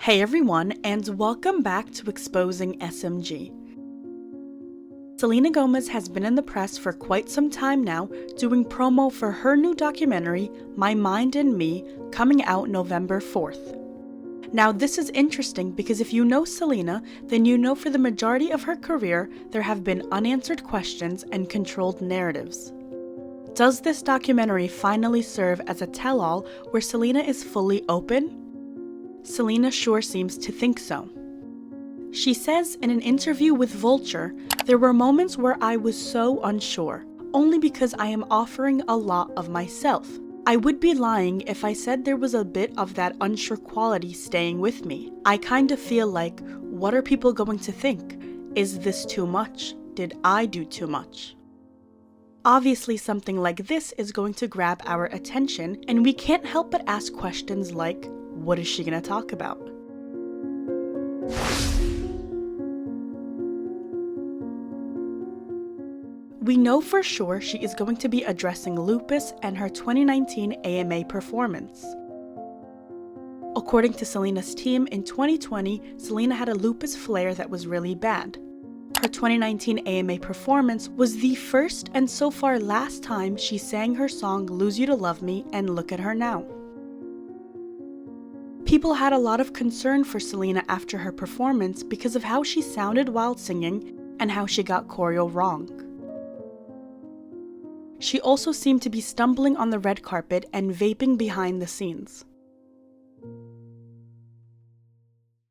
Hey everyone, and welcome back to Exposing SMG. Selena Gomez has been in the press for quite some time now, doing promo for her new documentary, My Mind and Me, coming out November 4th. Now this is interesting because if you know Selena, then you know for the majority of her career, there have been unanswered questions and controlled narratives. Does this documentary finally serve as a tell-all where Selena is fully open? Selena sure seems to think so. She says in an interview with Vulture, "There were moments where I was so unsure, only because I am offering a lot of myself. I would be lying if I said there was a bit of that unsure quality staying with me. I kind of feel like, what are people going to think? Is this too much? Did I do too much?" Obviously, something like this is going to grab our attention, and we can't help but ask questions like, what is she going to talk about? We know for sure she is going to be addressing lupus and her 2019 AMA performance. According to Selena's team, in 2020, Selena had a lupus flare that was really bad. Her 2019 AMA performance was the first and so far last time she sang her song Lose You to Love Me, and look at her now. People had a lot of concern for Selena after her performance because of how she sounded while singing and how she got choreo wrong. She also seemed to be stumbling on the red carpet and vaping behind the scenes.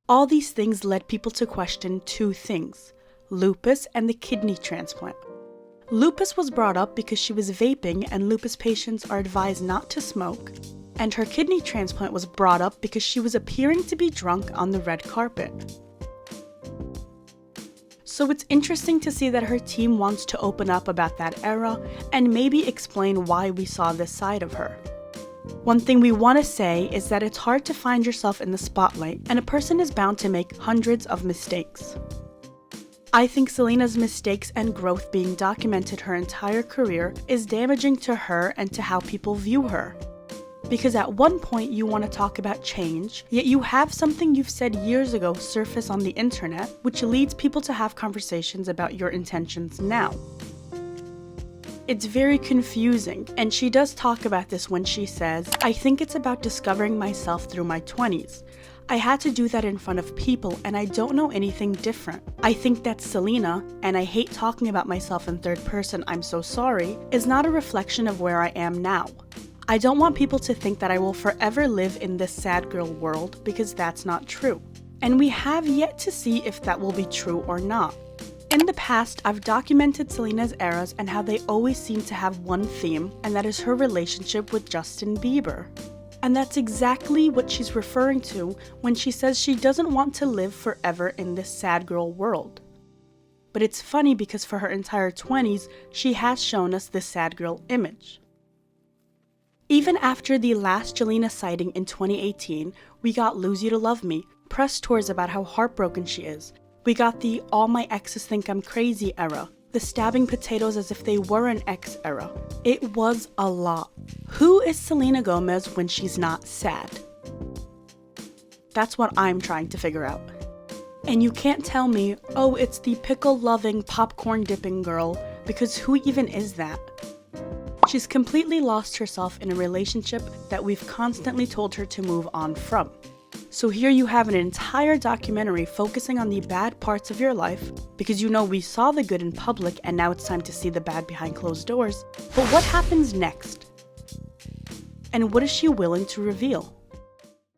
All these things led people to question two things: lupus and the kidney transplant. Lupus was brought up because she was vaping and lupus patients are advised not to smoke, and her kidney transplant was brought up because she was appearing to be drunk on the red carpet. So it's interesting to see that her team wants to open up about that era and maybe explain why we saw this side of her. One thing we want to say is that it's hard to find yourself in the spotlight, and a person is bound to make hundreds of mistakes. I think Selena's mistakes and growth being documented her entire career is damaging to her and to how people view her. Because at one point you want to talk about change, yet you have something you've said years ago surface on the internet, which leads people to have conversations about your intentions now. It's very confusing, and she does talk about this when she says, "I think it's about discovering myself through my 20s. I had to do that in front of people, and I don't know anything different. I think that Selena, and I hate talking about myself in third person, I'm so sorry, is not a reflection of where I am now. I don't want people to think that I will forever live in this sad girl world, because that's not true. And we have yet to see if that will be true or not. In the past, I've documented Selena's eras and how they always seem to have one theme, and that is her relationship with Justin Bieber. And that's exactly what she's referring to when she says she doesn't want to live forever in this sad girl world. But it's funny because for her entire 20s, she has shown us this sad girl image. Even after the last Jelena sighting in 2018, we got Lose You to Love Me, press tours about how heartbroken she is. We got the all my exes think I'm crazy era, the stabbing potatoes as if they were an ex era. It was a lot. Who is Selena Gomez when she's not sad? That's what I'm trying to figure out. And you can't tell me, oh, it's the pickle-loving, popcorn-dipping girl, because who even is that? She's completely lost herself in a relationship that we've constantly told her to move on from. So here you have an entire documentary focusing on the bad parts of your life, because you know we saw the good in public and now it's time to see the bad behind closed doors. But what happens next? And what is she willing to reveal?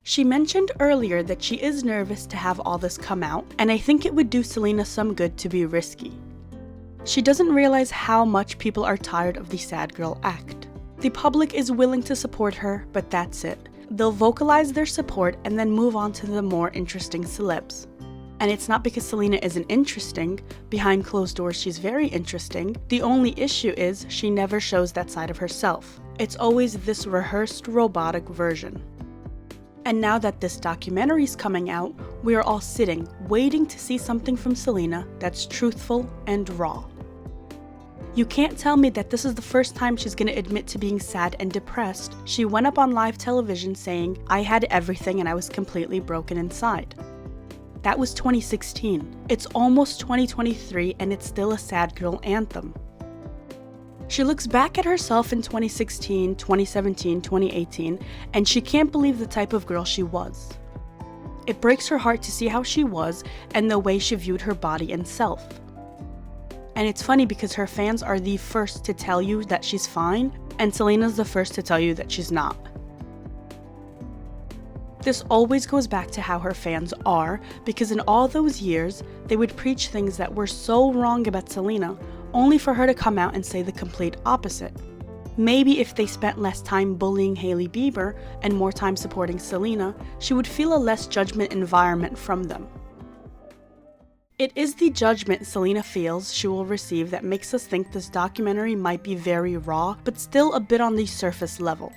She mentioned earlier that she is nervous to have all this come out, and I think it would do Selena some good to be risky. She doesn't realize how much people are tired of the sad girl act. The public is willing to support her, but that's it. They'll vocalize their support and then move on to the more interesting celebs. And it's not because Selena isn't interesting. Behind closed doors, she's very interesting. The only issue is she never shows that side of herself. It's always this rehearsed, robotic version. And now that this documentary's coming out, we are all sitting, waiting to see something from Selena that's truthful and raw. You can't tell me that this is the first time she's gonna admit to being sad and depressed. She went up on live television saying, "I had everything and I was completely broken inside." That was 2016. It's almost 2023 and it's still a sad girl anthem. She looks back at herself in 2016, 2017, 2018, and she can't believe the type of girl she was. It breaks her heart to see how she was and the way she viewed her body and self. And it's funny because her fans are the first to tell you that she's fine, and Selena's the first to tell you that she's not. This always goes back to how her fans are, because in all those years, they would preach things that were so wrong about Selena, only for her to come out and say the complete opposite. Maybe if they spent less time bullying Hailey Bieber and more time supporting Selena, she would feel a less judgment environment from them. It is the judgment Selena feels she will receive that makes us think this documentary might be very raw, but still a bit on the surface level.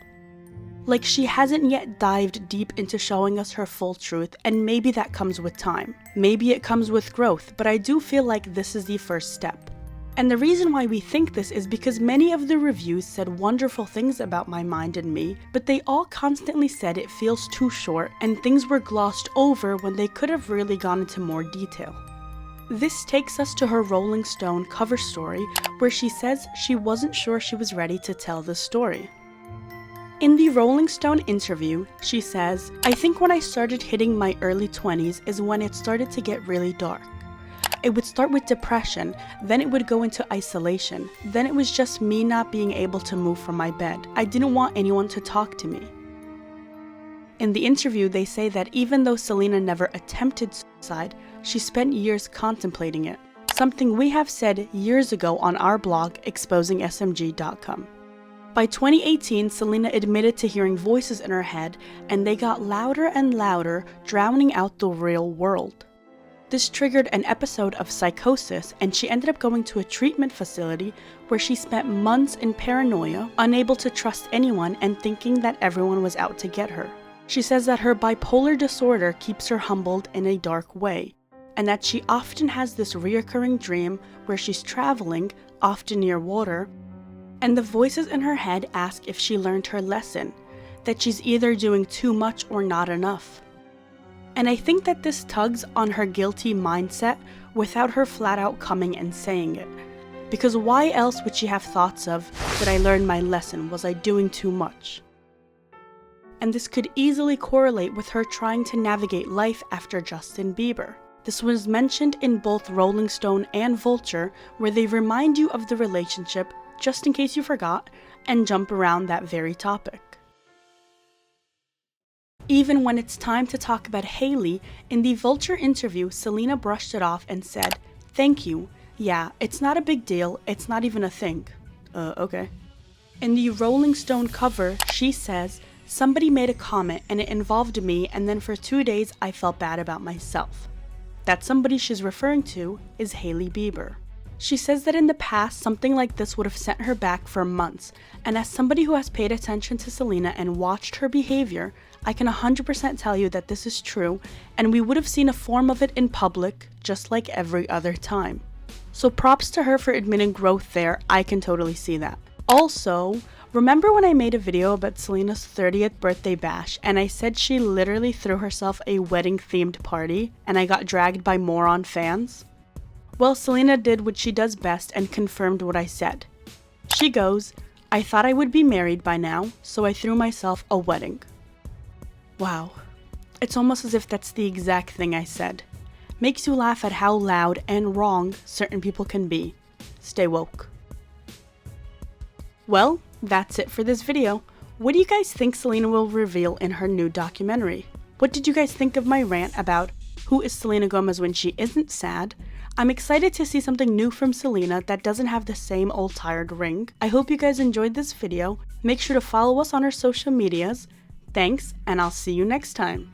Like she hasn't yet dived deep into showing us her full truth, and maybe that comes with time. Maybe it comes with growth, but I do feel like this is the first step. And the reason why we think this is because many of the reviews said wonderful things about My Mind and Me, but they all constantly said it feels too short and things were glossed over when they could have really gone into more detail. This takes us to her Rolling Stone cover story, where she says she wasn't sure she was ready to tell the story. In the Rolling Stone interview, she says, "I think when I started hitting my early 20s is when it started to get really dark. It would start with depression, then it would go into isolation, then it was just me not being able to move from my bed. I didn't want anyone to talk to me." In the interview, they say that even though Selena never attempted suicide, she spent years contemplating it, something we have said years ago on our blog, exposingsmg.com. By 2018, Selena admitted to hearing voices in her head, and they got louder and louder, drowning out the real world. This triggered an episode of psychosis, and she ended up going to a treatment facility where she spent months in paranoia, unable to trust anyone and thinking that everyone was out to get her. She says that her bipolar disorder keeps her humbled in a dark way, and that she often has this reoccurring dream where she's traveling, often near water, and the voices in her head ask if she learned her lesson, that she's either doing too much or not enough. And I think that this tugs on her guilty mindset without her flat out coming and saying it. Because why else would she have thoughts of, did I learn my lesson? Was I doing too much? And this could easily correlate with her trying to navigate life after Justin Bieber. This was mentioned in both Rolling Stone and Vulture, where they remind you of the relationship, just in case you forgot, and jump around that very topic. Even when it's time to talk about Hailey, in the Vulture interview, Selena brushed it off and said, "Thank you. Yeah, it's not a big deal. It's not even a thing." Okay. In the Rolling Stone cover, she says, "Somebody made a comment and it involved me, and then for 2 days I felt bad about myself." That somebody she's referring to is Hailey Bieber. She says that in the past, something like this would have sent her back for months, and as somebody who has paid attention to Selena and watched her behavior, I can 100% tell you that this is true, and we would have seen a form of it in public, just like every other time. So props to her for admitting growth there. I can totally see that. Also, remember when I made a video about Selena's 30th birthday bash, and I said she literally threw herself a wedding-themed party, and I got dragged by moron fans? Well, Selena did what she does best and confirmed what I said. She goes, "I thought I would be married by now, so I threw myself a wedding." Wow. It's almost as if that's the exact thing I said. Makes you laugh at how loud and wrong certain people can be. Stay woke. Well, that's it for this video. What do you guys think Selena will reveal in her new documentary? What did you guys think of my rant about who is Selena Gomez when she isn't sad? I'm excited to see something new from Selena that doesn't have the same old tired ring. I hope you guys enjoyed this video. Make sure to follow us on our social medias. Thanks, and I'll see you next time.